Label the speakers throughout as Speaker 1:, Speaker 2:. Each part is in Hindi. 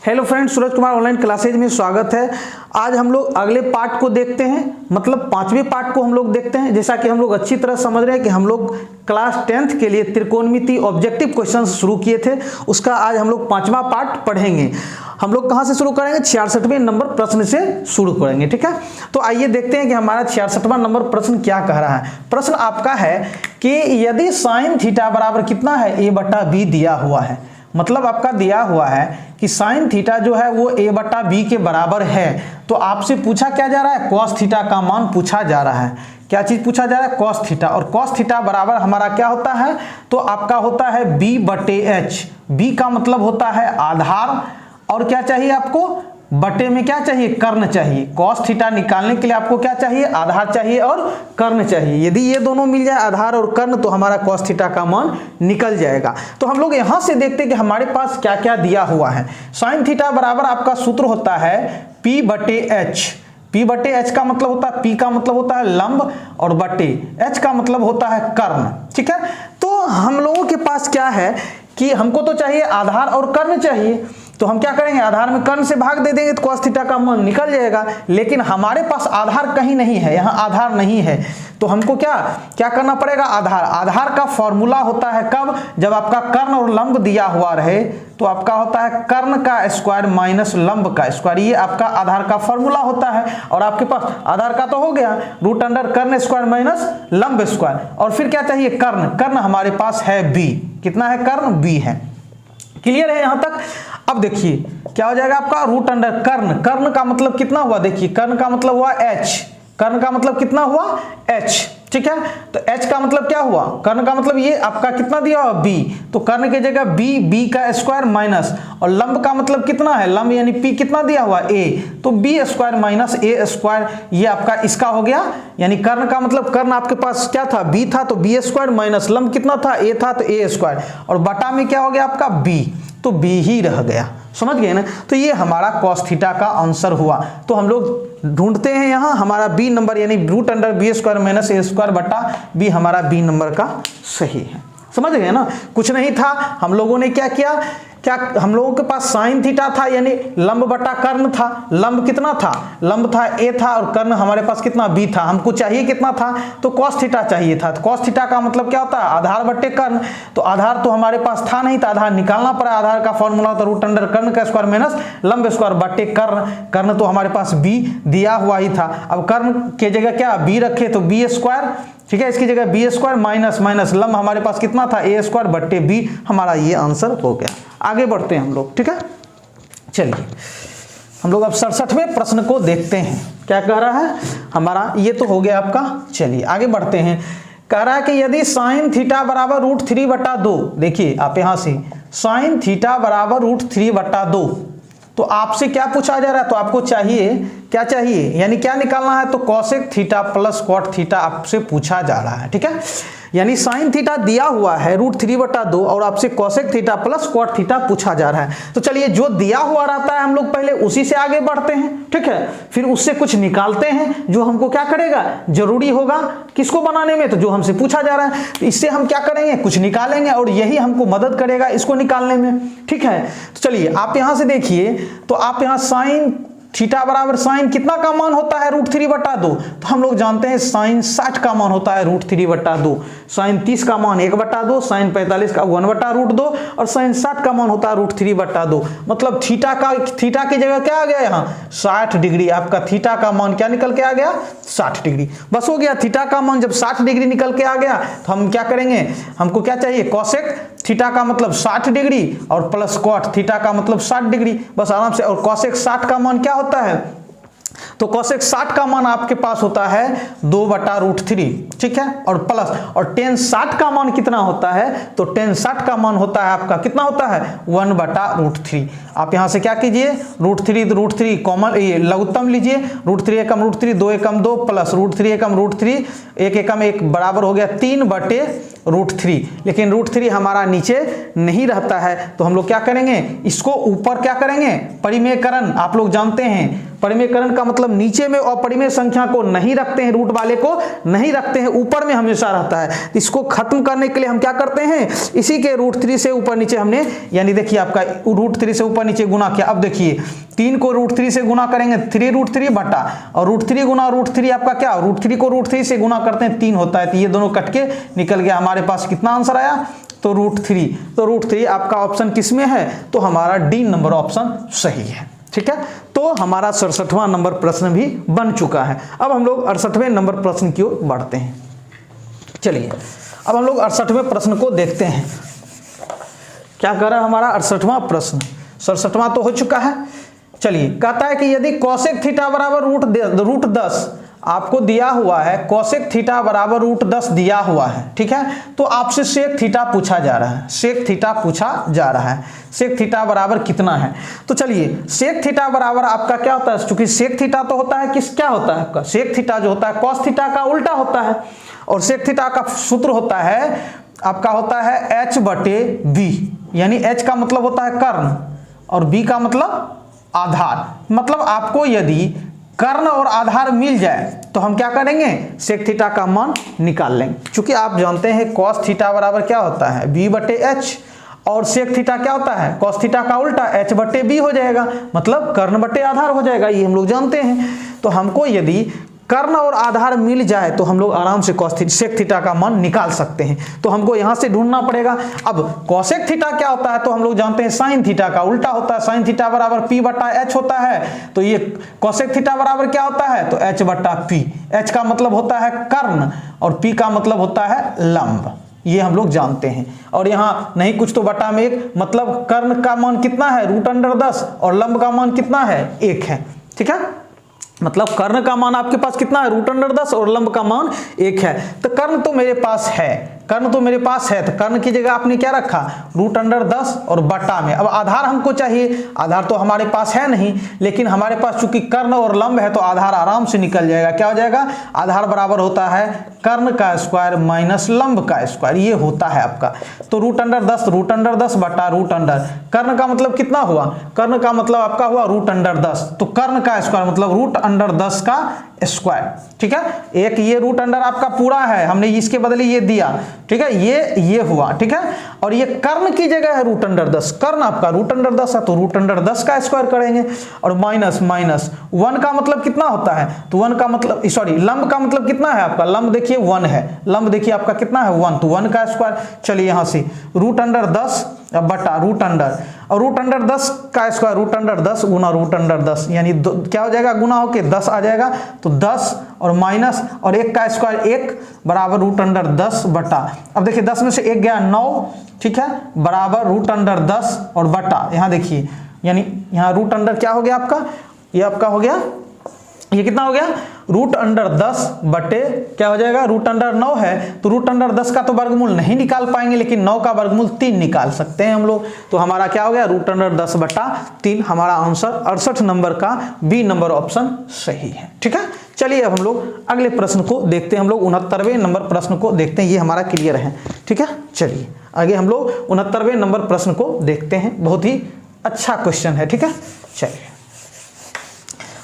Speaker 1: Hello friends, Suraj Kumar online classes में स्वागत है। आज हम लोग अगले पार्ट को देखते हैं, मतलब पांचवें पार्ट को हम लोग देखते हैं। जैसा कि हम लोग अच्छी तरह समझ रहे हैं कि हम लोग क्लास 10th के लिए त्रिकोणमिति ऑब्जेक्टिव क्वेश्चन शुरू किए थे, उसका आज हम लोग पांचवा पार्ट पढ़ेंगे। हम लोग कहां से शुरू करेंगे? 66वें नंबर प्रश्न से शुरू करेंगे, ठीक है। तो आइए देखते हैं कि हमारा 66वां नंबर प्रश्न क्या कह रहा है। प्रश्न आपका है कि यदि साइन थीटा बराबर कितना है, a बटा b दिया हुआ है। मतलब आपका दिया हुआ है कि साइन थीटा जो है वो a बटा b के बराबर है, तो आपसे पूछा क्या जा रहा है? कॉस थीटा का मान पूछा जा रहा है। क्या चीज पूछा जा रहा है? Cos theta. और कॉस थीटा बराबर हमारा क्या होता है? तो आपका होता है b बटे h। b का मतलब होता है आधार, और क्या चाहिए आपको? बटे में क्या चाहिए? कर्ण चाहिए। कॉस थीटा निकालने के लिए आपको क्या चाहिए? आधार चाहिए और कर्ण चाहिए। यदि ये दोनों मिल जाए, आधार और कर्ण, तो हमारा कॉस थीटा का मान निकल जाएगा। तो हम लोग यहां से देखते हैं कि हमारे पास क्या क्या दिया हुआ है। साइन थीटा बराबर आपका सूत्र होता है P बटे H। P बटे H का मतलब होता है, P का मतलब होता है लंब, और बटे H का मतलब होता है कर्ण, ठीक है। तो हम लोगों के पास क्या है कि हमको तो चाहिए आधार और कर्ण चाहिए, तो हम क्या करेंगे? आधार में कर्ण से भाग दे देंगे तो cos थीटा का मान निकल जाएगा। लेकिन हमारे पास आधार कहीं नहीं है, यहाँ आधार नहीं है, तो हमको क्या करना पड़ेगा? आधार का फॉर्मूला होता है कब? जब आपका कर्ण और लंब दिया हुआ रहे, तो आपका होता है कर्ण का स्क्वायर माइनस लंब का स्क्वायर। ये आपका आधार का फॉर्मूला होता है। और आपके पास आधार का तो हो गया, रूट अंडर कर्ण स्क्वायर माइनस लंब स्क्वायर। और फिर क्या चाहिए? कर्ण हमारे पास है b। कितना है? कर्ण b है। क्लियर है यहां तक? अब देखिए क्या हो जाएगा आपका? रूट अंडर कर्ण का मतलब कितना हुआ? देखिए कर्ण का मतलब हुआ h। कर्ण का मतलब कितना हुआ? h, ठीक है। तो h का मतलब क्या हुआ? कर्ण का मतलब ये आपका कितना दिया हुआ? b। तो कर्ण की जगह b का स्क्वायर माइनस, और लंब का मतलब कितना है? लंब यानी p कितना दिया हुआ? a। तो b square minus a square, ये आपका इसका हो गया। यानी कर्ण का मतलब कर्ण आपके पास क्या था? b था, तो b स्क्वायर माइनस लंब कितना था? a था, तो a स्क्वायर, और बटा में क्या हो गया आपका? b, तो b ही रह गया। समझ गए ना? तो ये हमारा कॉस थीटा का आंसर हुआ। तो हम लोग ढूंढते हैं यहाँ हमारा बी नंबर, यानी root under B square minus A square बटा बी हमारा बी नंबर का सही है। समझ गए ना? कुछ नहीं था, हम लोगों ने क्या किया? हम लोगों के पास साइन थीटा था, यानी लंब बटा कर्ण था। लंब कितना था? लंब था a था, और कर्ण हमारे पास कितना? b था। हमको चाहिए कितना था? तो cos थीटा चाहिए था। तो cos थीटा का मतलब क्या होता है? आधार बटे कर्ण। तो आधार तो हमारे पास था नहीं, तो आधार निकालना पड़ा। आधार का फॉर्मूला होता है रूट अंडर कर्ण का स्क्वायर माइनस लंब स्क्वायर बटे कर्ण। कर्ण तो हमारे पास b दिया हुआ ही था। अब कर्ण की जगह क्या b रखे? तो b स्क्वायर, ठीक है। इसकी जगह b स्क्वायर माइनस लंब हमारे पास कितना था? a स्क्वायर बटे b। हमारा ये आंसर हो गया। आगे बढ़ते हैं हम लोग, ठीक है। चलिए हम लोग अब 67वें प्रश्न को देखते हैं। क्या कह रहा है हमारा? ये तो हो गया आपका। चलिए आगे बढ़ते हैं। कह रहा है कि यदि साइन थीटा बराबर √3 बटा 2, देखिए आप यहां से साइन थीटा बराबर √3 बटा 2, तो आपसे क्या पूछा जा रहा है? तो आपको चाहिए क्या चाहिए? यानी क्या निकालना है? तो cosec theta plus cot theta आपसे पूछा जा रहा है, ठीक है। यानी साइन थीटा दिया हुआ है √3 बटा 2, और आपसे cosec theta plus cot theta पूछा जा रहा है। तो चलिए जो दिया हुआ रहता है हम लोग पहले उसी से आगे बढ़ते हैं, ठीक है। फिर उससे कुछ निकालते हैं जो हमको क्या करेगा? जरूरी होगा किसको बनाने में? तो जो हमसे पूछा जा रहा है, तो इससे हम क्या करेंगे? कुछ निकालेंगे, और यही हमको मदद करेगा इसको निकालने में, ठीक है। तो चलिए आप यहां से देखिए, तो आप यहां साइन थीटा बराबर साइन कितना का मान होता है? √3 बटा 2। तो हम लोग जानते हैं साइन 60 का मान होता है √3 बटा 2। साइन 30 का मान 1 बटा 2, साइन 45 का 1 बटा √2, और साइन 60 का मान होता है √3 बटा 2। मतलब थीटा की जगह क्या आ गया? यहाँ 60 डिग्री। आपका थीटा का मान क्या निकल के आ गया? 60 डिग्री। बस हो गया। थीटा का मान जब 60 डिग्री निकल के आ गया, तो हम क्या करेंगे? हमको क्या चाहिए? कॉसेक थीटा का मतलब 60 डिग्री, और प्लस कॉट थीटा का मतलब 60 डिग्री। बस आराम से। और कॉसेक 60 का मान क्या होता है? तो कॉसेक 60 का मान आपके पास होता है 2 बटा √3, ठीक है। और प्लस, और टेन 60 का मान कितना होता है? तो टेन 60 का मान होता है आपका कितना होता है? 1 बटा √3। आप यहां से क्या कीजिए? √3 कॉमन, ये लघुत्तम लीजिए। √3 एकम √3, 2 एकम 2, प्लस √3 एकम √3, 1 एकम 1 बराबर हो गया 3 बटे √3। लेकिन √3 हमारा नीचे नहीं रहता है, तो हम लोग क्या करेंगे? इसको ऊपर क्या करेंगे? परिमेयकरण। आप लोग जानते हैं परिमेयकरण का मतलब नीचे में अपरिमेय संख्या को नहीं रखते हैं, रूट वाले को नहीं रखते हैं, ऊपर में हमेशा रहता है। इसको खत्म करने के लिए हम क्या करते हैं, इसी के √3 से ऊपर नीचे हमने, यानी देखिए आपका √3 से ऊपर नीचे गुना किया। अब देखिए 3 को √3 से गुना करेंगे 3√3 बटा, और √3 गुना √3 आपका क्या, √3 को √3 से गुना करते हैं 3 होता है, तो ये दोनों कट के निकल गया। हमारे पास कितना आंसर आया, तो √3। तो √3 आपका ऑप्शन किस में है, तो हमारा डी नंबर ऑप्शन सही है। ठीक है, तो हमारा 67वां नंबर प्रश्न भी बन चुका है। अब हम लोग 68वें नंबर प्रश्न की ओर बढ़ते हैं। चलिए अब हम लोग 68वें प्रश्न को देखते हैं। क्या कर रहा है हमारा 68वां प्रश्न, 67वां तो हो चुका है। चलिए कहता है कि यदि कोसेक थीटा बराबर √10 आपको दिया हुआ है, कोसेक थीटा बराबर √10 दिया हुआ है, ठीक है, तो आपसे सेक थीटा पूछा जा रहा है, सेक थीटा पूछा जा रहा है, सेक थीटा बराबर कितना है। तो चलिए सेक थीटा बराबर आपका क्या होता है, चूंकि सेक थीटा तो होता है किस, क्या होता है आपका, सेक थीटा जो होता है कॉस थीटा का उल्टा होता है, और सेक थीटा का सूत्र होता है आपका होता है h/b, यानी h का मतलब होता है कर्ण और b का मतलब आधार। मतलब आपको यदि कर्ण और आधार मिल जाए तो हम क्या करेंगे, सेक थीटा का मान निकाल लेंगे। क्योंकि आप जानते हैं कॉस थीटा बराबर क्या होता है, b/h, और सेक थीटा क्या होता है, कॉस थीटा का उल्टा h/b हो जाएगा, मतलब कर्ण बटे आधार हो जाएगा, ये हम लोग जानते हैं। तो हमको यदि कर्ण और आधार मिल जाए तो हम लोग आराम से सेक थीटा का मान निकाल सकते हैं। तो हमको यहां से ढूंढना पड़ेगा। अब कोसेक थीटा क्या होता है, तो हम लोग जानते हैं साइन थीटा का उल्टा होता है, साइन थीटा बराबर p/h होता है। तो ये कोसेक थीटा बराबर क्या होता है, तो h/p, h का मतलब होता है कर्ण और p का मतलब होता है लंब, ये हम लोग जानते हैं। और यहाँ नहीं कुछ तो बटा में 1, मतलब कर्ण का मान कितना है √10 और लंब का मान कितना है 1 है। ठीक है, मतलब कर्ण का मान आपके पास कितना है √10 और लंब का मान 1 है। तो कर्ण तो मेरे पास है, कर्ण तो मेरे पास है, तो कर्ण की जगह आपने क्या रखा √10 और बटा में। अब आधार हमको चाहिए, आधार तो हमारे पास है नहीं, लेकिन हमारे पास चूंकि कर्ण और लंब है तो आधार आराम से निकल जाएगा। क्या हो जाएगा, आधार बराबर होता है कर्ण का स्क्वायर माइनस लंब का स्क्वायर, ये होता है आपका। तो √10 बटा √10, कर्ण का मतलब कितना हुआ, कर्ण का मतलब आपका हुआ √10, तो कर्ण का स्क्वायर मतलब √10 का स्क्वायर। ठीक है, एक ये √अंडर आपका पूरा है, हमने इसके बदले ये दिया, ठीक है, ये हुआ। ठीक है, और ये कर्ण की जगह है √10, कर्ण आपका √10 है तो √10 का स्क्वायर करेंगे, और माइनस 1 का मतलब कितना होता है, तो 1 का मतलब सॉरी लंब का मतलब कितना है आपका, लंब देखिए 1 है, लंब देखिए आपका कितना है 1, तो 1 का स्क्वायर। चलिए यहां से √10 बटा √अंडर, और √10 का स्क्वायर √10 गुना √10, यानी क्या हो जाएगा, गुना होके 10 आ जाएगा, तो 10 और माइनस और 1 का स्क्वायर 1 बराबर √10 बटा, अब देखिए 10 में से 1 गया 9, ठीक है, बराबर √10 और बटा, यहाँ देखिए यानी यहाँ √अंडर क्या हो गया आपका, ये आपका हो गया, ये कितना हो गया √10 बटे क्या हो जाएगा, √अंडर 9 है तो √10 का तो वर्गमूल नहीं निकाल पाएंगे, लेकिन 9 का वर्गमूल 3 निकाल सकते हैं हम लोग। तो हमारा क्या हो गया √10 बटा 3, हमारा आंसर 68 नंबर का बी नंबर ऑप्शन सही है। ठीक है, चलिए अब हम लोग अगले प्रश्न को देखते हैं, हम लोग 69वें नंबर प्रश्न को देखते हैं, ये हमारा क्लियर है। ठीक है, चलिए आगे हम लोग 69वें नंबर प्रश्न को देखते हैं, बहुत ही अच्छा क्वेश्चन है। ठीक है, चलिए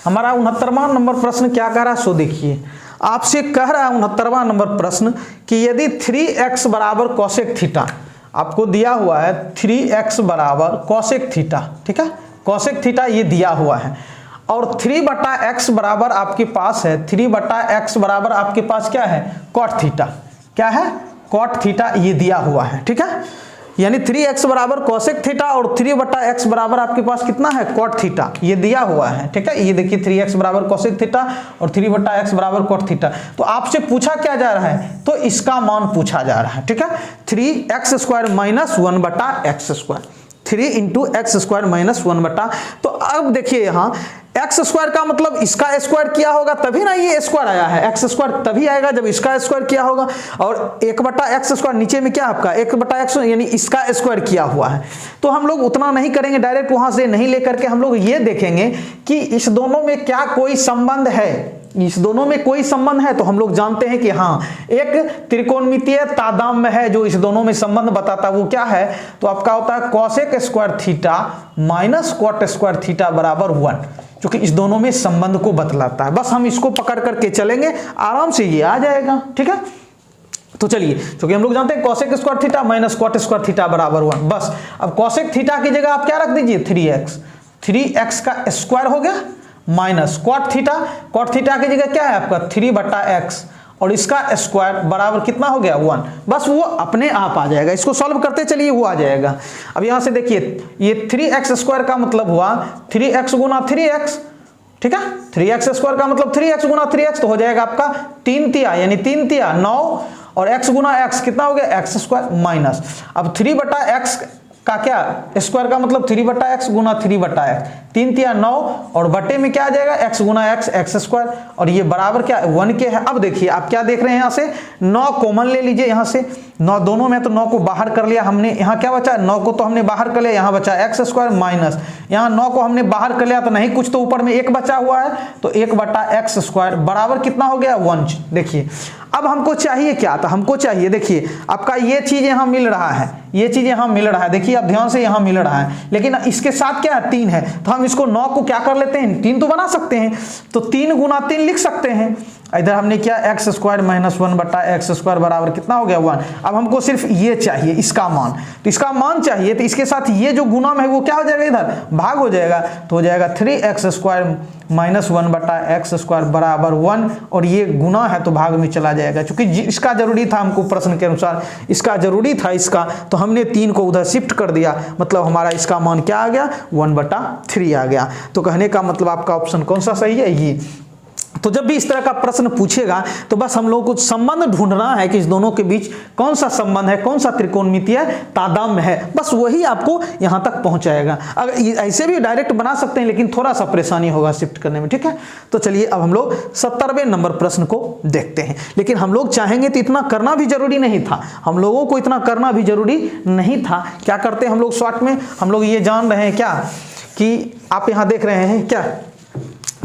Speaker 1: हमारा 69वां नंबर प्रश्न क्या कह रहा है, सो देखिए आपसे कह रहा है 69वां नंबर प्रश्न कि यदि 3x बराबर कोसेक थीटा आपको दिया हुआ है, 3x बराबर कोसेक थीटा, ठीक है, कोसेक थीटा ये दिया हुआ है, और 3/x बराबर आपके पास है, 3/x बराबर आपके पास क्या है कॉट थीटा, क्या है कॉट थीटा ये दिया हुआ है। ठीक है, यानी 3x बराबर कोसेक थीटा और 3/x बराबर आपके पास कितना है कॉट थीटा, ये दिया हुआ है। ठीक है, ये देखिए 3x बराबर कोसेक थीटा और 3/x बराबर कॉट थीटा। तो आपसे पूछा क्या जा रहा है, तो इसका मान पूछा जा रहा है। ठीक है, 3x² minus 1/x², 3 × x² minus 1 तो अब देखिए यहाँ x² का मतलब इसका स्क्वायर किया होगा तभी ना ये स्क्वायर आया है, x² तभी आएगा जब इसका स्क्वायर किया होगा, और 1/x² नीचे में क्या आपका 1/x यानी इसका स्क्वायर किया हुआ है। तो हम लोग उतना नहीं करेंगे, डायरेक्ट वहां से नहीं लेकर के हम लोग ये देखेंगे कि इस दोनों में क्या कोई संबंध है, इस दोनों में कोई संबंध है तो हम लोग जानते हैं कि हाँ एक त्रिकोणमितीय तादाम्य है जो इस दोनों में संबंध बताता है। वो क्या है? तो आपका होता है cosec square theta minus cot square theta बराबर 1, जो कि इस दोनों में संबंध को बतलाता है। बस हम इसको पकड़ करके चलेंगे, आराम से ये आ जाएगा। ठीक है, तो चलिए, क्योंकि हम लोग जानते हैं cosec square theta minus cot square theta बराबर 1। बस अब कॉसेक थीटा की जगह आप क्या रख दीजिए? 3x का स्क्वायर हो गया माइनस कॉट थीटा की जगह क्या है आपका? 3/x और इसका स्क्वायर बराबर कितना हो गया? 1। बस वो अपने आप आ जाएगा। इसको सॉल्व करते चलिए, वो आ जाएगा। अब यहां से देखिए, ये 3x स्क्वायर का मतलब हुआ 3x गुना 3x। ठीक है, 3x स्क्वायर का मतलब 3x गुना 3x, तो हो जाएगा आपका 3 तिया यानी 3 तिया 9 और x गुना x कितना हो गया? x square minus. अब 3/x का क्या स्क्वायर का मतलब 3/x गुना 3/x, 3 तिया 9 और बटे में क्या आ जाएगा? x गुना x स्क्वायर, और ये बराबर क्या 1 के है। अब देखिए आप क्या देख रहे हैं, यहाँ से 9 कॉमन ले लीजिए। यहाँ से 9 दोनों में, तो 9 को बाहर कर लिया हमने। यहाँ क्या बचा? 9 को तो हमने बाहर कर लिया, यहाँ बचा x स्क्वायर माइनस, यहाँ 9 को हमने बाहर कर लिया तो नहीं कुछ, तो ऊपर में 1 बचा हुआ है, तो 1/x स्क्वायर बराबर कितना हो गया? 1। देखिए अब हमको चाहिए क्या? तो हमको चाहिए, देखिए आपका ये चीज यहाँ मिल रहा है, ये चीज यहाँ मिल रहा है। देखिए आप ध्यान से, यहाँ मिल रहा है, लेकिन इसके साथ क्या है? 3 है, तो हम इसको 9 को क्या कर लेते हैं? 3 तो बना सकते हैं, तो 3 गुना 3 लिख सकते हैं। इधर हमने क्या? x square minus 1/x square बराबर कितना हो गया? 1। अब हमको सिर्फ ये चाहिए, इसका मान, तो इसका मान चाहिए, तो इसके साथ ये जो गुना में है वो क्या हो जाएगा? इधर भाग हो जाएगा, तो हो जाएगा 3x square minus 1/x square बराबर 1, और ये गुना है तो भाग में चला जाएगा। क्योंकि इसका जरूरी था, हमको प्रश्न के अनुसार इसका जरूरी था इसका, तो हमने 3 को उधर शिफ्ट कर दिया, मतलब हमारा इसका मान क्या आ गया? 1/3 आ गया। तो कहने का मतलब आपका ऑप्शन कौन सा सही है? ये। तो जब भी इस तरह का प्रश्न पूछेगा तो बस हम लोग को संबंध ढूंढना है कि इस दोनों के बीच कौन सा संबंध है, कौन सा त्रिकोणमितीय तादाम्य है, बस वही आपको यहां तक पहुंचाएगा। अगर ऐसे भी डायरेक्ट बना सकते हैं, लेकिन थोड़ा सा परेशानी होगा शिफ्ट करने में। ठीक है, तो चलिए अब हम लोग 70वें नंबर प्रश्न को देखते हैं। लेकिन हम लोग चाहेंगे तो इतना करना भी जरूरी नहीं था, हम लोगों को इतना करना भी जरूरी नहीं था। क्या करते हैं हम लोग शॉर्ट में? हम लोग ये जान रहे हैं क्या कि आप यहां देख रहे हैं क्या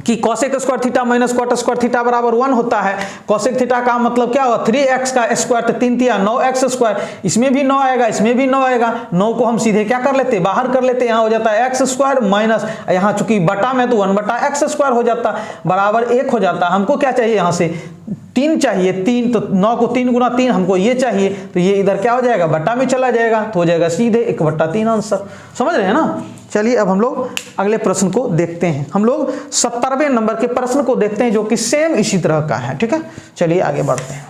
Speaker 1: कि cosec square theta minus cot square theta बराबर 1 होता है। कॉसेक थीटा का मतलब क्या होगा? 3x का स्क्वायर, तो 3 तिया 9x स्क्वायर, इसमें भी 9 आएगा, इसमें भी 9 आएगा। 9 को हम सीधे क्या कर लेते हैं? बाहर कर लेते हैं। यहाँ हो जाता है x स्क्वायर माइनस, यहाँ चूंकि बटा में तो 1/x स्क्वायर हो जाता, बराबर 1 हो जाता। हमको क्या चाहिए? यहाँ से 3 चाहिए, 3, तो 9 को 3 गुना 3 हमको ये चाहिए, तो ये इधर क्या हो जाएगा? बटा में चला जाएगा, तो हो जाएगा सीधे 1/3 आंसर। समझ रहे हैं ना? चलिए अब हम लोग अगले प्रश्न को देखते हैं। हम लोग 70वें नंबर के प्रश्न को देखते हैं, जो कि सेम इसी तरह का है। ठीक है, चलिए आगे बढ़ते हैं।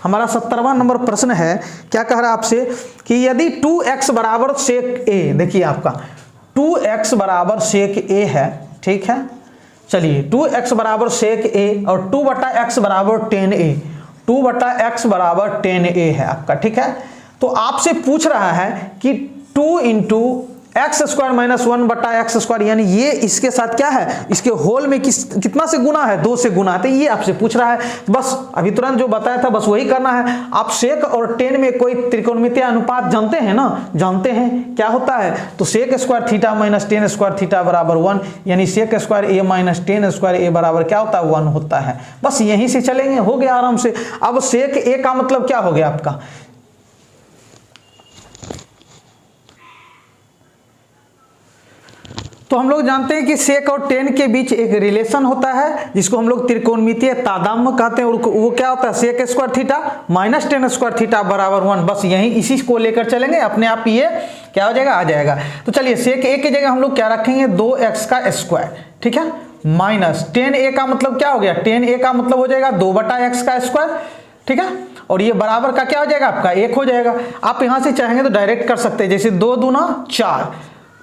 Speaker 1: हमारा 70वां नंबर प्रश्न है, क्या कह रहा है आपसे कि यदि 2x बराबर सेक a, देखिए आपका 2x बराबर सेक a है। ठीक है, चलिए 2x बराबर सेक a और 2/x बराबर 10a, 2/x बराबर 10a है आपका। ठीक है, तो आपसे पूछ रहा है कि 2 into x square minus 1/x square, यानी ये इसके साथ क्या है? इसके होल में कितना से गुना है? 2 से गुना है। तो ये आपसे पूछ रहा है, बस अभी तुरंत जो बताया था बस वही करना है। आप सेक और 10 में कोई त्रिकोणमितीय अनुपात जानते हैं ना? जानते हैं क्या होता है? तो sec square theta minus 10 square theta बराबर 1, यानी sec square a minus 10 square a बराबर क्या होता है? 1 होता है। बस यहीं से चलेंगे, हो गया आराम से। अब सेक a का मतलब क्या हो गया आपका? तो हम लोग जानते हैं कि सेक और 10 के बीच एक रिलेशन होता है, जिसको हम लोग त्रिकोणमितीय तादाम्य कहते हैं। वो क्या होता है? Sec square theta minus 10 square theta बराबर 1। बस यहीं इसी को लेकर चलेंगे, अपने आप ये क्या हो जाएगा? आ जाएगा। तो चलिए सेक a की जगह हम लोग क्या रखेंगे? 2x का स्क्वायर। ठीक है, माइनस 10a का मतलब क्या हो गया? 10a का मतलब हो जाएगा 2/x का स्क्वायर। ठीक है, और ये बराबर का क्या हो जाएगा? आपका 1 हो जाएगा। आप यहां से चाहेंगे तो डायरेक्ट कर सकते हैं, जैसे 2 दूना 4,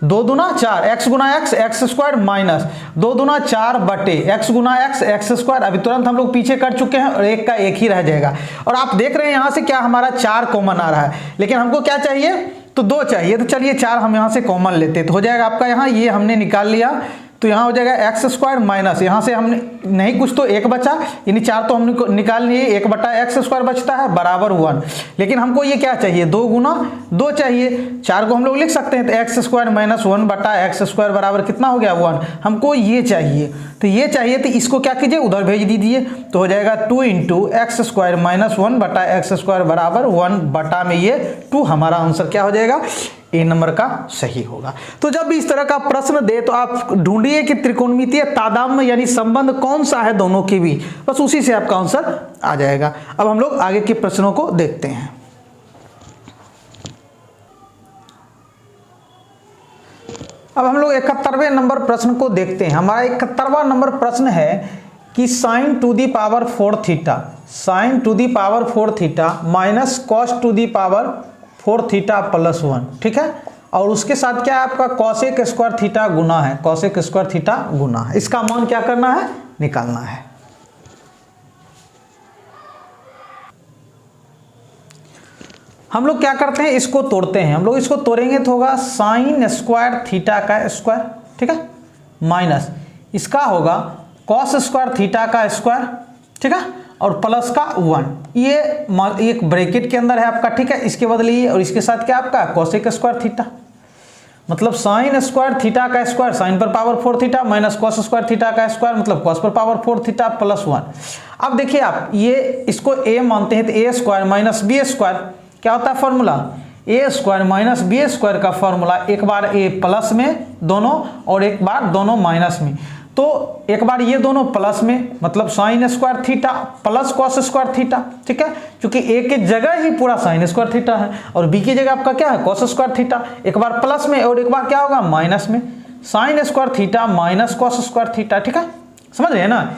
Speaker 1: 2 दूना 4, x गुना x स्क्वायर माइनस 2 दूना 4 बटे x गुना x स्क्वायर। अभी तुरंत हम लोग पीछे कर चुके हैं और 1 का 1 ही रह जाएगा। और आप देख रहे हैं यहाँ से क्या हमारा 4 कॉमन आ रहा है, लेकिन हमको क्या चाहिए? तो 2 चाहिए। तो चलिए 4 हम यहाँ से कॉमन लेते हैं, तो हो जाएगा आपका यहाँ ये हमने निकाल लिया, तो तो यहाँ हो जाएगा एक्स स्क्वायर माइनस, यहाँ से हमने नहीं कुछ तो एक बचा, यानी 4 तो हमने निकाल लिए, 1/x स्क्वायर बचता है बराबर 1। लेकिन हमको ये क्या चाहिए, 2 गुना 2 चाहिए। 4 को हम लोग लिख सकते हैं, तो x square minus 1/x square बराबर कितना हो गया 1। हमको ये चाहिए, तो ये चाहिए तो इसको क्या कीजिए, उधर भेज दीजिए, तो हो जाएगा 2 × x square minus 1/x square बराबर 1 बटा में ये 2। हमारा आंसर क्या हो जाएगा, ए नंबर का सही होगा। तो जब भी इस तरह का प्रश्न दे तो आप ढूंढिए कि त्रिकोणमितीय तादात्म्य यानी संबंध कौन सा है दोनों के बीच, बस उसी से आपका आंसर आ जाएगा। अब हम लोग आगे के प्रश्नों को देखते हैं। अब हम लोग 71वें नंबर प्रश्न को देखते हैं। हमारा 71वां नंबर प्रश्न है कि sin to the power 4 theta, sin to the power 4 theta minus cos to the power 4 theta plus 1, ठीक है। और उसके साथ क्या है आपका कॉसेक स्क्वायर थीटा गुना है, कॉसेक स्क्वायर थीटा गुना है। इसका मान क्या करना है, निकालना है। हम लोग क्या करते हैं, इसको तोड़ते हैं। हम लोग इसको तोड़ेंगे तो होगा साइन स्क्वायर थीटा का स्क्वायर, ठीक है, माइनस इसका होगा कॉस स्क्वायर थीटा का स्क्वायर, ठीक है, और प्लस का 1। ये एक ब्रैकेट के अंदर है आपका, ठीक है, इसके बदले ये, और इसके साथ क्या आपका कॉसेक स्क्वायर थीटा, मतलब साइन स्क्वायर थीटा का स्क्वायर साइन पर power 4 theta minus cos square theta का स्क्वायर मतलब कॉस पर पावर 4 थीटा प्लस 1। अब देखिए आप ये इसको a मानते हैं तो a square minus b square क्या होता है formula, a square minus b square का फॉर्मूला एक बार ए प्लस में दोनों और एक बार दोनों माइनस में। तो एक बार ये दोनों प्लस में मतलब sine square theta plus cos square theta, ठीक है, क्योंकि ए के जगह ही पूरा साइन स्क्वायर थीटा है और बी की जगह आपका क्या है कॉस स्क्वायर थीटा। एक बार प्लस में और एक बार क्या होगा माइनस में, sign square theta minus cos square theta, ठीक है, समझ रहे हैं ना।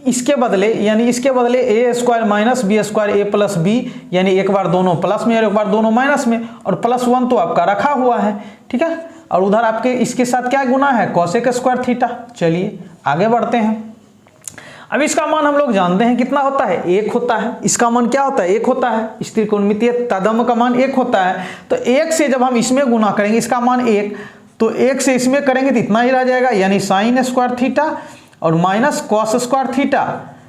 Speaker 1: इसके बदले यानी इसके बदले ए स्क्वायर माइनस बी स्क्वायर ए प्लस बी, यानी एक बार दोनों प्लस में और एक बार दोनों माइनस में, और प्लस 1 तो आपका रखा हुआ है, ठीक है, और उधर आपके इसके साथ क्या गुना है कॉसेक स्क्वायर थीटा। चलिए आगे बढ़ते हैं। अब इसका मान हम लोग जानते हैं कितना होता है, 1 होता है। इसका मान क्या होता है, 1 होता है। इस त्रिकोणमितीय तादात्म्य का मान 1 होता है। तो 1 से जब हम इसमें गुना करेंगे इसका मान 1, तो 1 से इसमें करेंगे तो इतना ही रह जाएगा, यानी साइन स्क्वायर थीटा और माइनस कॉस स्क्वायर थीटा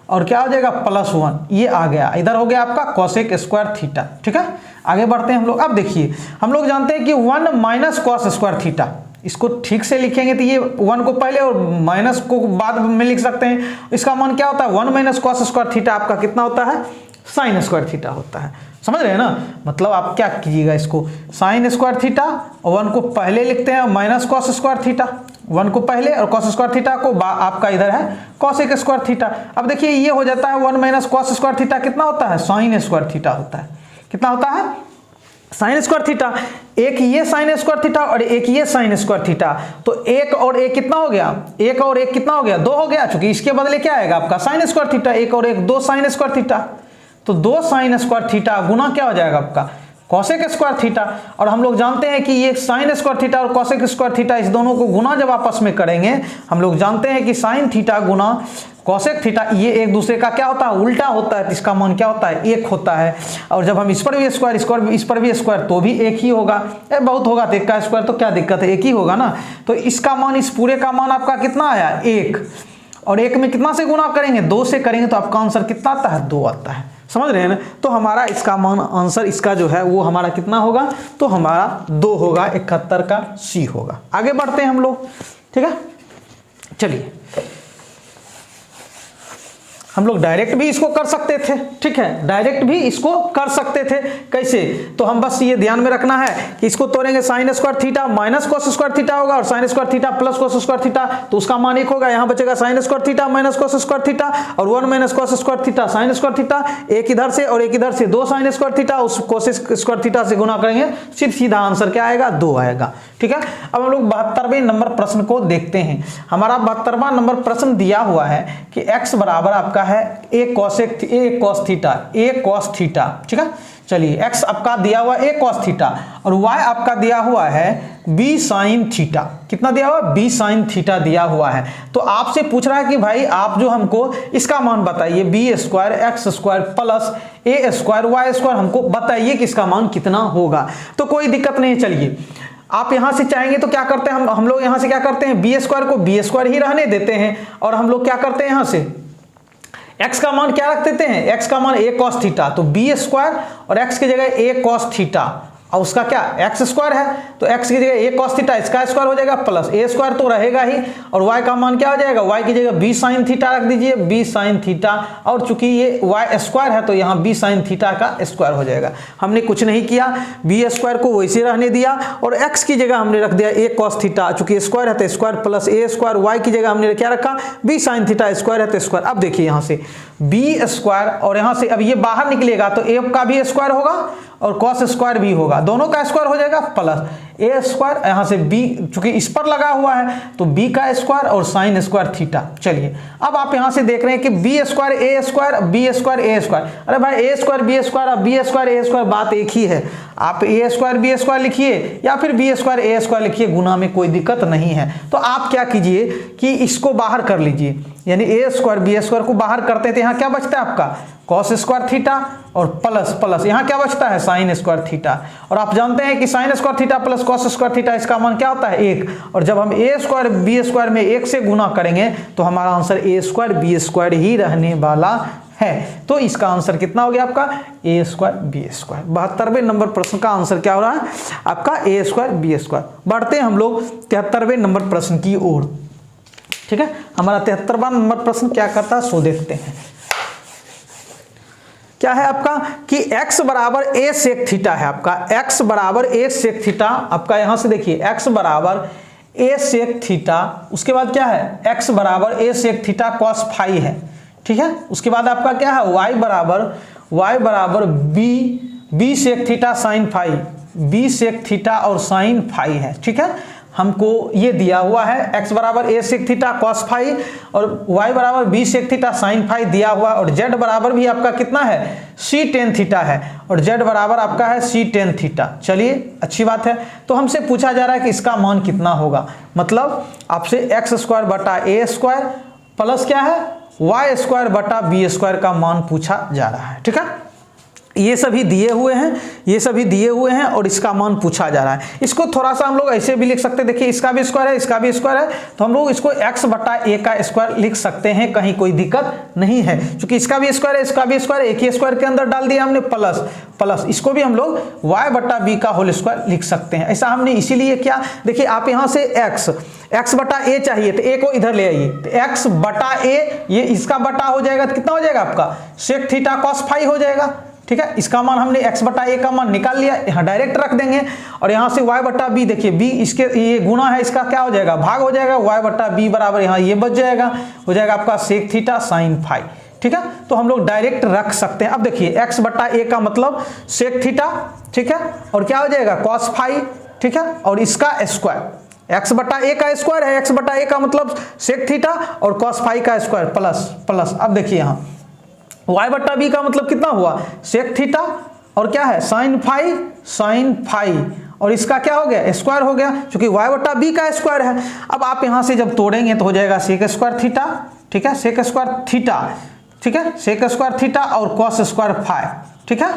Speaker 1: और क्या हो जाएगा प्लस 1, ये आ गया। इधर हो गया आपका कॉसेक स्क्वायर थीटा, ठीक है। आगे बढ़ते हैं हम लोग। अब देखिए हम लोग जानते हैं कि 1 माइनस कॉस स्क्वायर थीटा, इसको ठीक से लिखेंगे तो ये 1 को पहले और माइनस को बाद में लिख सकते हैं। इसका मान क्या होता है 1 माइनस कॉस स्क्वायर थीटा आपका कितना होता है साइन स्क्वायर थीटा होता है, समझ रहे हैं ना। मतलब आप क्या कीजिएगा, इसको साइन स्क्वायर थीटा और 1 को पहले लिखते हैं माइनस कॉस स्क्वायर थीटा, 1 को पहले और कॉस स्क्वायर थीटा को आपका इधर है कॉसेक स्क्वायर थीटा। अब देखिए ये हो जाता है 1 माइनस कॉस स्क्वायर थीटा कितना होता है साइन स्क्वायर थीटा होता है। कितना होता है साइन स्क्वायर थीटा, एक ये साइन स्क्वायर थीटा और एक ये साइन स्क्वायर थीटा, तो 1 और 1 कितना हो गया, 1 और 1 कितना हो गया 2 हो गया, चूंकि इसके बदले क्या आएगा आपका साइन स्क्वायर थीटा, 1 और 1 2 साइन स्क्वायर थीटा, तो 2 साइन स्क्वायर थीटा गुना क्या हो जाएगा आपका कॉसेक स्क्वायर थीटा। और हम लोग जानते हैं कि ये साइन स्क्वायर थीटा और कॉसेक स्क्वायर थीटा इस दोनों को गुना जब आपस में करेंगे, हम लोग जानते हैं कि साइन थीटा गुना कॉसेक थीटा ये एक दूसरे का क्या होता है उल्टा होता है, तो इसका मान क्या होता है 1 होता है। और जब हम इस पर भी स्क्वायर इस पर भी स्क्वायर तो भी 1 ही होगा, बहुत होगा तो 1 का स्क्वायर तो क्या दिक्कत है 1 ही होगा ना। तो इसका मान इस पूरे का मान आपका कितना आया 1, और 1 में कितना से गुना करेंगे 2 से करेंगे तो आपका आंसर कितना आता है 2 आता है, समझ रहे हैं ना। तो हमारा इसका मान आंसर इसका जो है वो हमारा कितना होगा, तो हमारा 2 होगा, 71 का सी होगा। आगे बढ़ते हैं हम लोग, ठीक है। चलिए हम लोग डायरेक्ट भी इसको कर सकते थे, ठीक है, डायरेक्ट भी इसको कर सकते थे। कैसे, तो हम बस ये ध्यान में रखना है कि इसको तोड़ेंगे sign square theta minus cos square theta होगा और sign square theta plus cos square theta, तो उसका मान 1 होगा। यहाँ बचेगा sign square theta minus cos square theta और 1 minus cos square theta sine square theta, एक इधर से और एक इधर से 2 साइन स्क्वायर थीटा, उस कॉस स्क्वायर थीटा से गुना करेंगे सिर्फ सीधा आंसर क्या आएगा 2 आएगा, ठीक है। अब हम लोग 72वें नंबर प्रश्न को देखते हैं। हमारा 72वां नंबर प्रश्न दिया हुआ है कि x बराबर आपका है a cos थीटा, ठीक है। चलिए x आपका दिया हुआ a cos थीटा और y आपका दिया हुआ है b sin थीटा। कितना दिया हुआ b sin थीटा दिया हुआ है। तो आपसे पूछ रहा है कि भाई आप जो हमको इसका मान बताइए b square x square plus a square y square हमको बताइए कि इसका मान कितना होगा। तो कोई दिक्कत नहीं, चलिए आप यहां से चाहेंगे तो क्या करते हैं, हम लोग यहां से क्या करते हैं, बी स्क्वायर को बी स्क्वायर ही रहने देते हैं और हम लोग क्या करते हैं यहां से x का मान क्या रख देते हैं, x का मान a cos थीटा, तो बी स्क्वायर और x की जगह a cos थीटा और उसका क्या x स्क्वायर है तो x की जगह a cos थीटा, इसका स्क्वायर हो जाएगा प्लस a स्क्वायर तो रहेगा ही और y का मान क्या हो जाएगा, y की जगह b sin थीटा रख दीजिए, b sin थीटा और चूंकि ये y स्क्वायर है तो यहाँ b sin थीटा का स्क्वायर हो जाएगा। हमने कुछ नहीं किया, b स्क्वायर को वैसे रहने दिया और x की जगह हमने रख दिया a cos थीटा, चूंकि स्क्वायर है तो square plus a square, y की जगह हमने क्या रखा b sin थीटा, स्क्वायर है तो स्क्वायर। अब देखिए यहाँ से b स्क्वायर और यहाँ से अब ये बाहर निकलेगा तो a का भी स्क्वायर होगा और cos स्क्वायर भी होगा, दोनों का स्क्वायर हो जाएगा प्लस a स्क्वायर, यहाँ से b चूंकि इस पर लगा हुआ है तो b का स्क्वायर और साइन स्क्वायर थीटा। चलिए अब आप यहाँ से देख रहे हैं कि b square a square b square a square, अरे भाई a स्क्वायर b स्क्वायर और b स्क्वायर a स्क्वायर बात एक ही है, आप a स्क्वायर b स्क्वायर लिखिए या फिर b स्क्वायर a स्क्वायर लिखिए, गुना में कोई दिक्कत नहीं है। तो आप क्या कीजिए कि इसको बाहर कर लीजिए, यानी a स्क्वायर b स्क्वायर को बाहर करते हैं तो यहाँ क्या बचता है आपका cos स्क्वायर थीटा और प्लस प्लस यहाँ क्या बचता है साइन स्क्वायर थीटा, और आप जानते हैं कि sign square theta plus cos square theta इसका मान क्या होता है 1, और जब हम a स्क्वायर b स्क्वायर में 1 से गुना करेंगे तो हमारा answer a square b square ही रहने वाला है। तो इसका आंसर कितना हो गया आपका a स्क्वायर b स्क्वायर। 72वें नंबर प्रश्न का आंसर क्या हो रहा है आपका a स्क्वायर b स्क्वायर। बढ़ते हैं हम लोग 73वें नंबर प्रश्न की ओर। ठीक है, हमारा 73वां नंबर प्रश्न क्या करता है सो देखते हैं। क्या है आपका कि x बराबर a सेक थीटा है, आपका x बराबर a सेक थीटा, आपका यहां से देखिए x बराबर a सेक थीटा, उसके बाद क्या है x बराबर a sec theta cos phi है। ठीक है, उसके बाद आपका क्या है y बराबर b sec theta sine phi, b sec theta और साइन फाई है। ठीक है, हमको ये दिया हुआ है x बराबर a sec theta cos phi और y बराबर b sec theta sine phi दिया हुआ, और z बराबर भी आपका कितना है c टेन थीटा है और z बराबर आपका है c टेन थीटा। चलिए अच्छी बात है। तो हमसे पूछा जा रहा है कि इसका मान कितना होगा, मतलब आपसे x स्क्वायर बटा a स्क्वायर प्लस क्या है y स्क्वायर बटा b स्क्वायर का मान पूछा जा रहा है। ठीक है, ये सभी दिए हुए हैं, ये सभी दिए हुए हैं और इसका मान पूछा जा रहा है। इसको थोड़ा सा हम लोग ऐसे भी लिख सकते हैं, देखिए इसका भी स्क्वायर है इसका भी स्क्वायर है, तो हम लोग इसको x बटा a का स्क्वायर लिख सकते हैं, कहीं कोई दिक्कत नहीं है, क्योंकि इसका भी स्क्वायर है इसका भी स्क्वायर है, एक ही स्क्वायर के अंदर डाल दिया हमने प्लस प्लस, इसको भी हम लोग y बटा b का होल स्क्वायर लिख सकते हैं। ऐसा हमने इसीलिए क्या, देखिए आप यहाँ से x बटा a चाहिए तो a को इधर ले आइए, तो x बटा a ये इसका बटा हो जाएगा तो कितना हो जाएगा आपका सेक थीटा cos फाई हो जाएगा। ठीक है, इसका मान हमने x बटा a का मान निकाल लिया, यहाँ डायरेक्ट रख देंगे और यहाँ से y बटा b, देखिए b इसके ये गुना है, इसका क्या हो जाएगा भाग हो जाएगा, y बटा b बराबर यहाँ ये बच जाएगा, हो जाएगा आपका सेक थीटा साइन फाई। ठीक है, तो हम लोग डायरेक्ट रख सकते हैं। अब देखिए x बटा a का मतलब सेक थीटा, ठीक है, और क्या हो जाएगा cos फाई। ठीक है, और इसका स्क्वायर x बटा a का स्क्वायर है, x बटा a का मतलब सेक थीटा और cos फाई का स्क्वायर प्लस प्लस। अब देखिए यहाँ y बटा b का मतलब कितना हुआ सेक थीटा और क्या है साइन फाई और इसका क्या हो गया स्क्वायर हो गया, क्योंकि y बटा b का स्क्वायर है। अब आप यहां से जब तोड़ेंगे तो हो जाएगा सेक स्क्वायर थीटा। ठीक है, सेक स्क्वायर थीटा, ठीक है, सेक स्क्वायर थीटा और cos स्क्वायर फाई। ठीक है,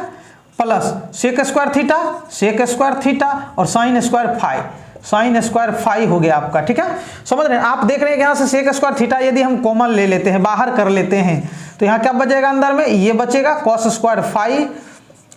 Speaker 1: प्लस सेक स्क्वायर थीटा और साइन स्क्वायर फाई हो गया आपका। ठीक है, समझ रहे हैं आप, देख रहे हैं यहाँ से सेक स्क्वायर थीटा यदि हम कॉमन ले लेते हैं, बाहर कर लेते हैं, तो यहाँ क्या बचेगा अंदर में, ये बचेगा cos स्क्वायर फाई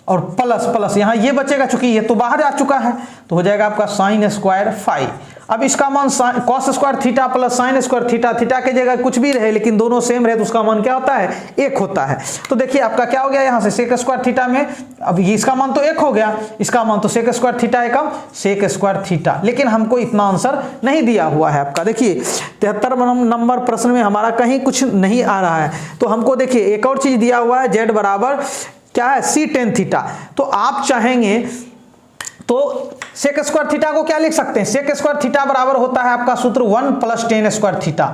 Speaker 1: और प्लस प्लस यहाँ ये बचेगा, चूंकि ये तो बाहर आ चुका है तो हो जाएगा आपका साइन स्क्वायर फाई। अब इसका मान cos square theta plus sine square theta, theta की जगह कुछ भी रहे लेकिन दोनों सेम रहे तो उसका मान क्या होता है 1 होता है। तो देखिए आपका क्या हो गया यहाँ से सेक स्क्वायर थीटा में, अब ये इसका मान तो 1 हो गया, इसका मान तो सेक स्क्वायर थीटा एकम सेक स्क्वायर थीटा, लेकिन हमको इतना आंसर नहीं दिया हुआ है आपका। देखिए 73 नंबर प्रश्न में हमारा कहीं कुछ नहीं आ रहा है, तो हमको देखिए एक और चीज दिया हुआ है z बराबर क्या है सी टेन थीटा। तो आप चाहेंगे तो सेक स्क्वायर थीटा को क्या लिख सकते हैं, सेक स्क्वायर थीटा बराबर होता है आपका सूत्र 1 + tan स्क्वायर थीटा।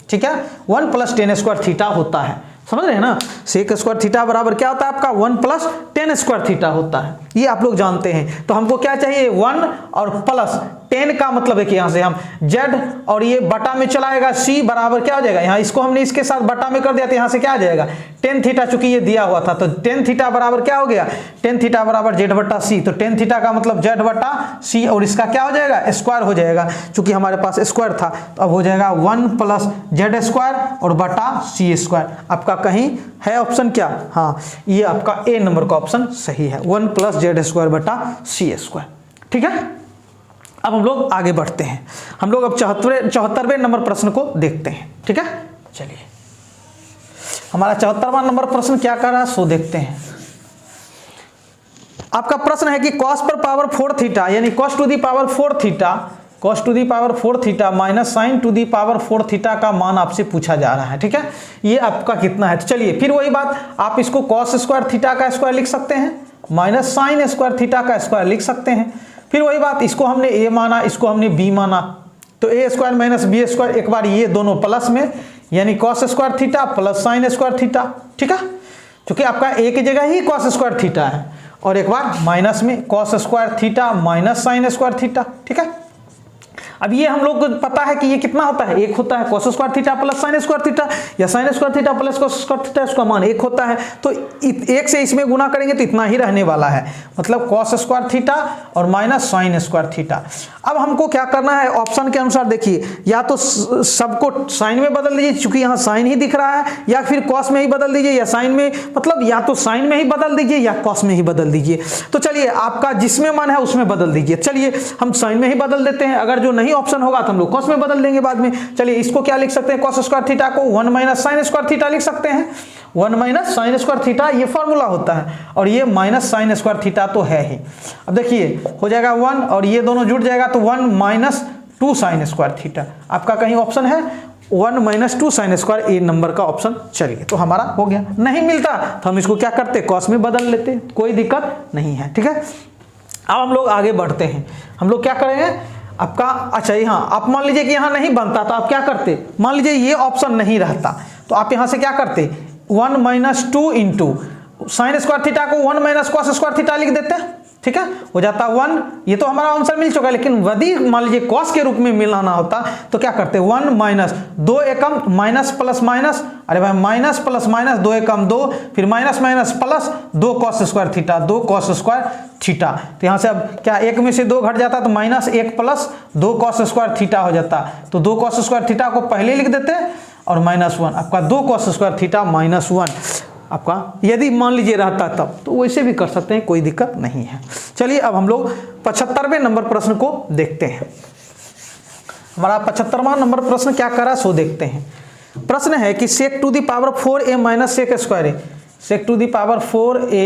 Speaker 1: ठीक है, 1 + tan स्क्वायर थीटा होता है, समझ रहे हैं ना, सेक स्क्वायर थीटा बराबर क्या होता है आपका 1 + tan स्क्वायर थीटा होता है। ये आप लोग जानते हैं। तो हमको क्या चाहिए 1 और प्लस टेन का मतलब है कि यहाँ से हम z और ये बटा में चलाएगा c बराबर क्या हो जाएगा, यहाँ इसको हमने इसके साथ बटा में कर दिया तो यहाँ से क्या आ जाएगा टेन थीटा, चूंकि ये दिया हुआ था तो टेन थीटा बराबर क्या हो गया, टेन थीटा बराबर z बटा c। तो टेन थीटा का मतलब z बटा c और इसका क्या हो जाएगा स्क्वायर हो जाएगा, चूंकि हमारे पास स्क्वायर था तो अब हो जाएगा 1 प्लस जेड स्क्वायर और बटा c स्क्वायर। आपका कहीं है ऑप्शन क्या, हाँ ये आपका ए नंबर का ऑप्शन सही है, 1 प्लस जेड स्क्वायर बटा c स्क्वायर। ठीक है, अब हम लोग आगे बढ़ते हैं। हम लोग अब 74वें नंबर प्रश्न को देखते हैं। ठीक है, चलिए हमारा 74वां नंबर प्रश्न क्या कर रहा है सो देखते हैं। आपका प्रश्न है कि cos पर पावर 4 थीटा यानी cos to the power 4 theta minus sine to the power 4 theta का मान आपसे पूछा जा रहा है। ठीक है, ये आपका कितना है, तो चलिए फिर वही बात, आप इसको cos स्क्वायर थीटा का स्क्वायर लिख सकते हैं, माइनस साइन स्क्वायर थीटा का स्क्वायर लिख सकते हैं। फिर वही बात, इसको हमने a माना, इसको हमने b माना, तो a square minus b square, एक बार ये दोनों प्लस में यानी cos square theta plus sine square theta. ठीक है, क्योंकि आपका a की जगह ही cos स्क्वायर थीटा है, और एक बार माइनस में cos square theta minus sign square theta. ठीक है, अब ये हम लोग को पता है कि ये कितना होता है, एक होता है cos square theta plus sine square theta, या sine square theta plus cos square theta, इसका मान एक होता है। तो एक से इसमें गुना करेंगे तो इतना ही रहने वाला है, मतलब cos स्क्वायर थीटा और माइनस साइन स्क्वायर थीटा। अब हमको क्या करना है, ऑप्शन के अनुसार देखिए, या तो सबको साइन में बदल दीजिए चूंकि यहाँ साइन ही दिख रहा है, या फिर cos में ही बदल दीजिए, या साइन में मतलब या तो साइन में ही बदल दीजिए या cos में ही बदल दीजिए। तो चलिए आपका जिसमें मन है उसमें बदल दीजिए। चलिए हम साइन में ही बदल देते हैं, अगर जो नहीं ऑप्शन होगा तो हम लोग cos में बदल देंगे बाद में। चलिए इसको क्या लिख सकते हैं, cos स्क्वायर थीटा को 1 माइनस साइन स्क्वायर थीटा लिख सकते हैं, 1 माइनस साइन स्क्वायर थीटा ये फॉर्मूला होता है, और ये माइनस साइन स्क्वायर थीटा तो है ही। अब देखिए हो जाएगा 1 और ये दोनों जुड़ जाएगा तो 1 माइनस 2 साइन स्क्वायर थीटा। आपका कहीं ऑप्शन है 1 माइनस 2 साइन स्क्वायर, ए नंबर का ऑप्शन। चलिए तो हमारा हो गया, नहीं मिलता तो हम इसको क्या करते cos में बदल लेते, कोई दिक्कत नहीं है। ठीक है, अब हम लोग आगे बढ़ते हैं। हम लोग क्या करेंगे आपका, अच्छा यहाँ आप मान लीजिए कि यहाँ नहीं बनता तो आप क्या करते, मान लीजिए ये ऑप्शन नहीं रहता तो आप यहाँ से क्या करते 1 minus 2 into sine square theta को 1 माइनस cos स्क्वायर थीटा लिख देते हैं। ठीक है, हो जाता 1, ये तो हमारा आंसर मिल चुका है, लेकिन यदि मान लीजिए cos के रूप में मिलाना होता तो क्या करते 1 माइनस 2 एकम माइनस प्लस माइनस, अरे भाई माइनस प्लस माइनस 2 एकम 2, फिर minus minus plus 2 cos square theta, 2 cos square theta. तो यहाँ से अब क्या एक में से 2 घट जाता तो minus 1 plus 2 cos square theta हो जाता, तो 2 cos स्क्वायर थीटा को पहले लिख देते और माइनस 1, आपका 2 cos स्क्वायर थीटा माइनस 1 आपका, यदि मान लीजिए रहता तब तो वैसे भी कर सकते हैं, कोई दिक्कत नहीं है। चलिए अब हम लोग 75वें नंबर प्रश्न को देखते हैं। हमारा 75वां नंबर प्रश्न क्या कर रहा है सो देखते हैं। प्रश्न है कि sec to the power 4a minus sec square A, sec to the power 4a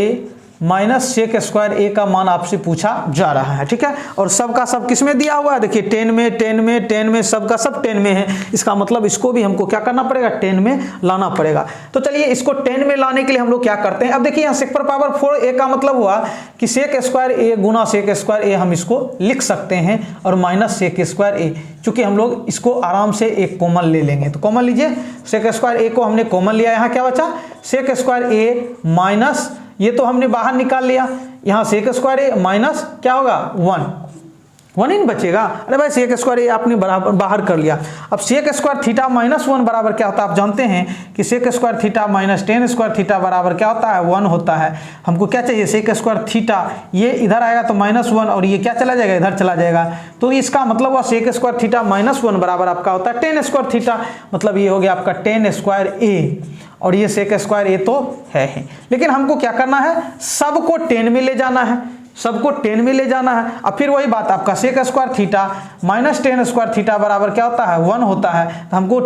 Speaker 1: minus sec square A का मान आपसे पूछा जा रहा है। ठीक है, और सब का सब किस में दिया हुआ है, देखिए 10 में 10 में 10 में, सब का सब 10 में है, इसका मतलब इसको भी हमको क्या करना पड़ेगा 10 में लाना पड़ेगा। तो चलिए इसको 10 में लाने के लिए हम लोग क्या करते हैं, अब देखिए यहाँ सेक पर पावर 4a का मतलब हुआ कि सेक स्क्वायर ए गुना सेक स्क्वायर ए हम इसको लिख सकते हैं, और माइनस सेक स्क्वायर ए, चूंकि हम लोग इसको आराम से एक कॉमन ले लेंगे तो कॉमन लीजिए, सेक स्क्वायर ए को हमने कॉमन लिया, यहाँ क्या बचा सेक स्क्वायर ए माइनस, ये तो हमने बाहर निकाल लिया, यहाँ सेक स्क्वायर ए माइनस क्या होगा 1 ही बचेगा, अरे भाई सेक स्क्वायर ए आपने बराबर बाहर कर लिया। अब सेक स्क्वायर थीटा माइनस 1 बराबर क्या होता है, आप जानते हैं कि sec square theta minus tan square theta बराबर क्या होता है 1 होता है। हमको क्या चाहिए सेक स्क्वायर थीटा, ये इधर आएगा तो माइनस 1 और ये क्या चला जाएगा इधर चला जाएगा, तो इसका मतलब हुआ सेक स्क्वायर थीटा माइनस 1 बराबर आपका होता है टेन स्क्वायर थीटा, मतलब ये हो गया आपका टेन स्क्वायर ए, और ये सेक स्क्वायर ए तो है ही। लेकिन हमको क्या करना है, सबको 10 में ले जाना है, सबको 10 में ले जाना है। अब फिर वही बात, आपका sec square theta minus tan square theta बराबर क्या होता है 1 होता है, तो हमको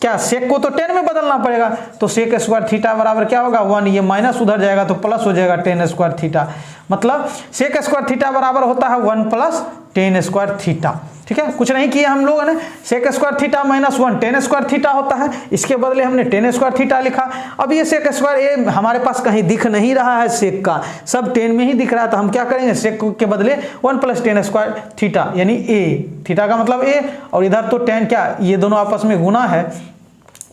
Speaker 1: क्या सेक को तो 10 में बदलना पड़ेगा, तो सेक स्क्वायर थीटा बराबर क्या होगा 1, ये माइनस उधर जाएगा तो प्लस हो जाएगा टेन स्क्वायर थीटा, मतलब सेक स्क्वायर थीटा बराबर होता है 1 प्लस टेन स्क्वायर थीटा। ठीक है, कुछ नहीं किया हम लोगों ने, sec square theta minus 1 tan square theta होता है, इसके बदले हमने टेन स्क्वायर थीटा लिखा। अब ये सेक स्क्वायर ए हमारे पास कहीं दिख नहीं रहा है, सेक का सब 10 में ही दिख रहा है, तो हम क्या करेंगे सेक के बदले 1 प्लस टेन स्क्वायर थीटा यानी ए, थीटा का मतलब ए, और इधर तो टेन क्या ये दोनों आपस में गुना है,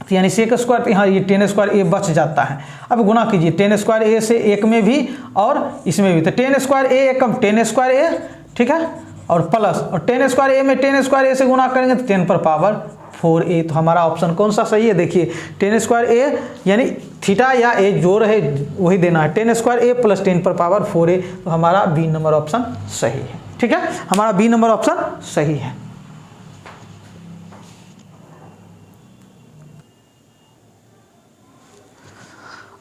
Speaker 1: तो यानी सेक स्क्वायर, यहाँ ये 10 स्क्वायर ए बच जाता है। अब गुना कीजिए 10 स्क्वायर ए से एक में भी और इसमें भी, तो 10 स्क्वायर ए एकम 10 स्क्वायर ए, ठीक है, और प्लस और 10 स्क्वायर ए में 10 स्क्वायर ए से गुना करेंगे तो 10 पर पावर 4a। तो हमारा ऑप्शन कौन सा सही है? देखिए 10 स्क्वायर ए यानी थीटा या ए जो रहे वही देना है, 10 स्क्वायर ए प्लस 10 पर पावर 4a। तो हमारा बी नंबर ऑप्शन सही है, ठीक है, हमारा बी नंबर ऑप्शन सही है।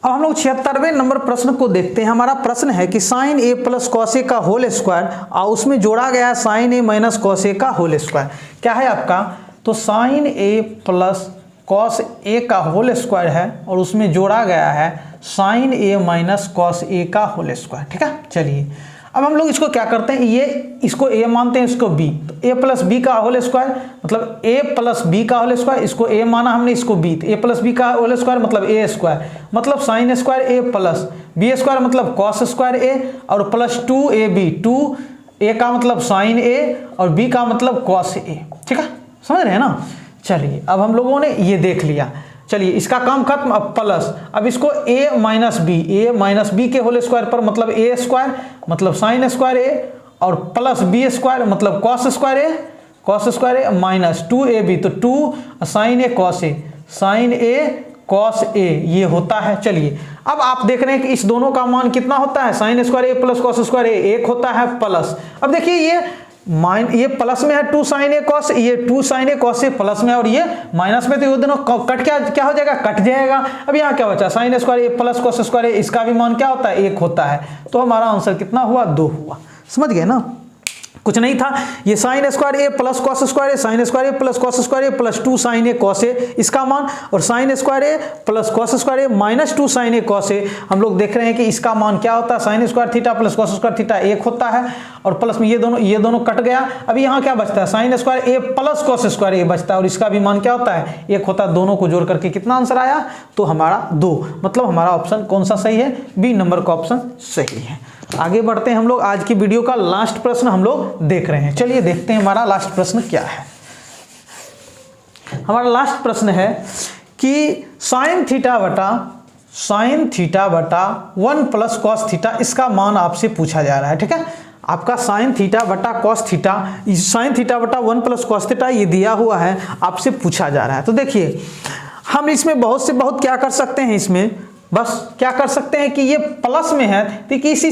Speaker 1: अब हम लोग 76वें नंबर प्रश्न को देखते हैं। हमारा प्रश्न है कि sign A plus cos A का होल स्क्वायर और उसमें जोड़ा गया है sign A minus cos A का होल स्क्वायर। क्या है आपका? तो sign A plus cos A का होल स्क्वायर है और उसमें जोड़ा गया है sign A minus cos A का होल स्क्वायर, ठीक है। चलिए अब हम लोग इसको क्या करते हैं, ये इसको a मानते हैं, इसको b, तो a प्लस बी का होल स्क्वायर मतलब a प्लस बी का होल स्क्वायर, इसको a माना हमने, इसको b, तो a प्लस बी का होल स्क्वायर मतलब a स्क्वायर मतलब sine square a plus b square मतलब कॉस स्क्वायर a और प्लस 2ab, 2a का मतलब साइन a और b का मतलब कॉस a, ठीक है, समझ रहे हैं ना। चलिए अब हम लोगों ने ये देख लिया, चलिए इसका काम खत्म। अब प्लस, अब इसको a माइनस बी के होल स्क्वायर पर मतलब a स्क्वायर मतलब साइन स्क्वायर a और प्लस b स्क्वायर मतलब cos square a minus 2ab, तो 2 sine a cos a, sine a cos a ये होता है। चलिए अब आप देख रहे हैं कि इस दोनों का मान कितना होता है, sign square a plus cos square a एक होता है प्लस। अब देखिए ये प्लस में है 2 साइन ए कॉस, ये 2 sign A cos A plus में और ये माइनस में, तो ये दोनों कट क्या हो जाएगा, कट जाएगा। अब यहाँ क्या बचा, साइन स्क्वायर ए प्लस कॉस स्क्वायर ए, इसका भी मान क्या होता है, 1 होता है। तो हमारा आंसर कितना हुआ, 2 हुआ। समझ गए ना, कुछ नहीं था, ये sine square A plus cos square A, sine square A plus cos square A plus 2 sign A cos A इसका मान, और sine square A plus cos square A minus 2 sign A cos A, हम लोग देख रहे हैं कि इसका मान क्या होता है, sign square theta plus cos square theta 1 होता है और प्लस में ये दोनों कट गया। अभी यहाँ क्या बचता है, साइन स्क्वायर ए प्लस कॉस स्क्वायर ए बचता है और इसका भी मान क्या होता है, 1 होता है। दोनों को जोड़ करके कितना आंसर आया, तो हमारा 2, मतलब हमारा ऑप्शन कौन सा सही है, बी नंबर का ऑप्शन सही है। आगे बढ़ते हैं हम लोग, आज की वीडियो का लास्ट प्रश्न हम लोग देख रहे हैं। चलिए देखते हैं हमारा लास्ट प्रश्न क्या है। हमारा लास्ट प्रश्न है कि साइन थीटा बटा 1 प्लस कॉस थीटा, इसका मान आपसे पूछा जा रहा है, ठीक है। आपका साइन थीटा बटा कॉस थीटा, साइन थीटा बटा 1 प्लस कॉस थीटा ये दिया हुआ है, आपसे पूछा जा रहा है। तो देखिए हम इसमें बहुत से बहुत क्या कर सकते हैं, इसमें बस क्या कर सकते हैं कि ये प्लस में है तो इसी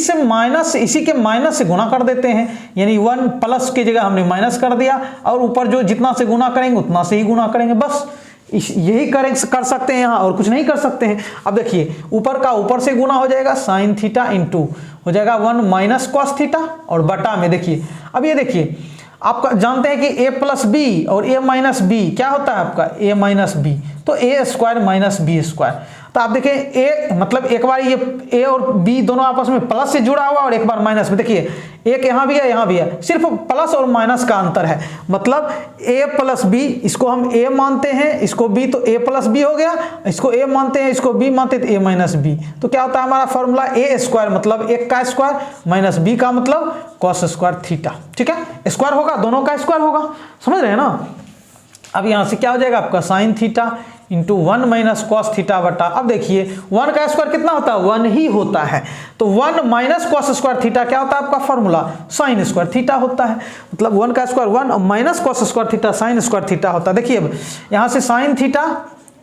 Speaker 1: के माइनस से गुना कर देते हैं, यानी 1 प्लस की जगह हमने माइनस कर दिया और ऊपर जो जितना से गुना करेंगे उतना से ही गुना करेंगे, बस यही कर सकते हैं यहाँ, और कुछ नहीं कर सकते हैं। अब देखिए ऊपर का ऊपर से गुना हो जाएगा, साइन थीटा इंटू हो जाएगा 1 माइनस कॉस थीटा, और बटा में देखिए, अब ये देखिए आप जानते हैं कि a प्लस बी और a माइनस बी क्या होता है आपका, a माइनस बी, तो a square minus b square. तो आप देखें a मतलब एक बार ये a और b दोनों आपस में प्लस से जुड़ा हुआ और एक बार माइनस में, देखिए एक यहाँ भी है यहाँ भी है, सिर्फ प्लस और माइनस का अंतर है, मतलब a प्लस बी, इसको हम a मानते हैं, इसको b, तो a प्लस बी हो गया, इसको a मानते हैं, इसको b मानते हैं, तो a माइनस बी। तो क्या होता है हमारा फॉर्मूला, a स्क्वायर मतलब 1 का स्क्वायर माइनस b का मतलब कॉस स्क्वायर थीटा, ठीक है, स्क्वायर होगा, दोनों का स्क्वायर होगा, समझ रहे हैं ना। अब यहाँ से क्या हो जाएगा आपका sine theta into 1 minus cos theta बटा, अब देखिए 1 का स्क्वायर कितना होता है, 1 ही होता है, तो 1 माइनस कॉस स्क्वायर थीटा क्या होता है आपका फॉर्मूला, साइन स्क्वायर थीटा होता है, मतलब 1 का square 1 minus cos square theta sine square theta होता है। देखिए अब यहाँ से sine theta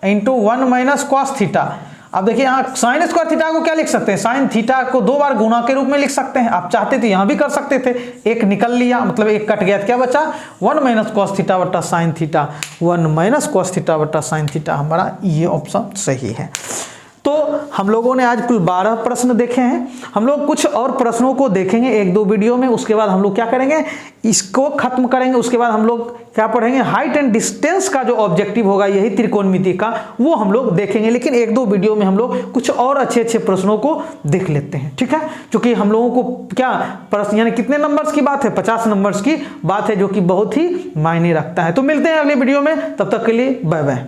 Speaker 1: into 1 minus cos theta, अब देखिए यहाँ साइन स्क्वायर थीटा को क्या लिख सकते हैं, साइन थीटा को 2 बार गुना के रूप में लिख सकते हैं, आप चाहते थे यहाँ भी कर सकते थे, एक निकल लिया मतलब एक कट गया, तो क्या बचा 1 माइनस कॉस थीटा बटा sine theta, 1 minus cos theta बटा साइन थीटा, हमारा ये ऑप्शन सही है। तो हम लोगों ने आज कुल 12 प्रश्न देखे हैं, हम लोग कुछ और प्रश्नों को देखेंगे 1-2 वीडियो में, उसके बाद हम लोग क्या करेंगे, इसको खत्म करेंगे, उसके बाद हम लोग क्या पढ़ेंगे, हाइट एंड डिस्टेंस का जो ऑब्जेक्टिव होगा यही त्रिकोणमिति का, वो हम लोग देखेंगे। लेकिन 1-2 वीडियो में हम लोग कुछ और अच्छे प्रश्नों को देख लेते हैं, ठीक है, क्योंकि हम लोगों को क्या प्रश्न यानी कितने नंबर्स की बात है, 50 नंबर्स की बात है, जो कि बहुत ही मायने रखता है। तो मिलते हैं अगले वीडियो में, तब तक के लिए बाय बाय।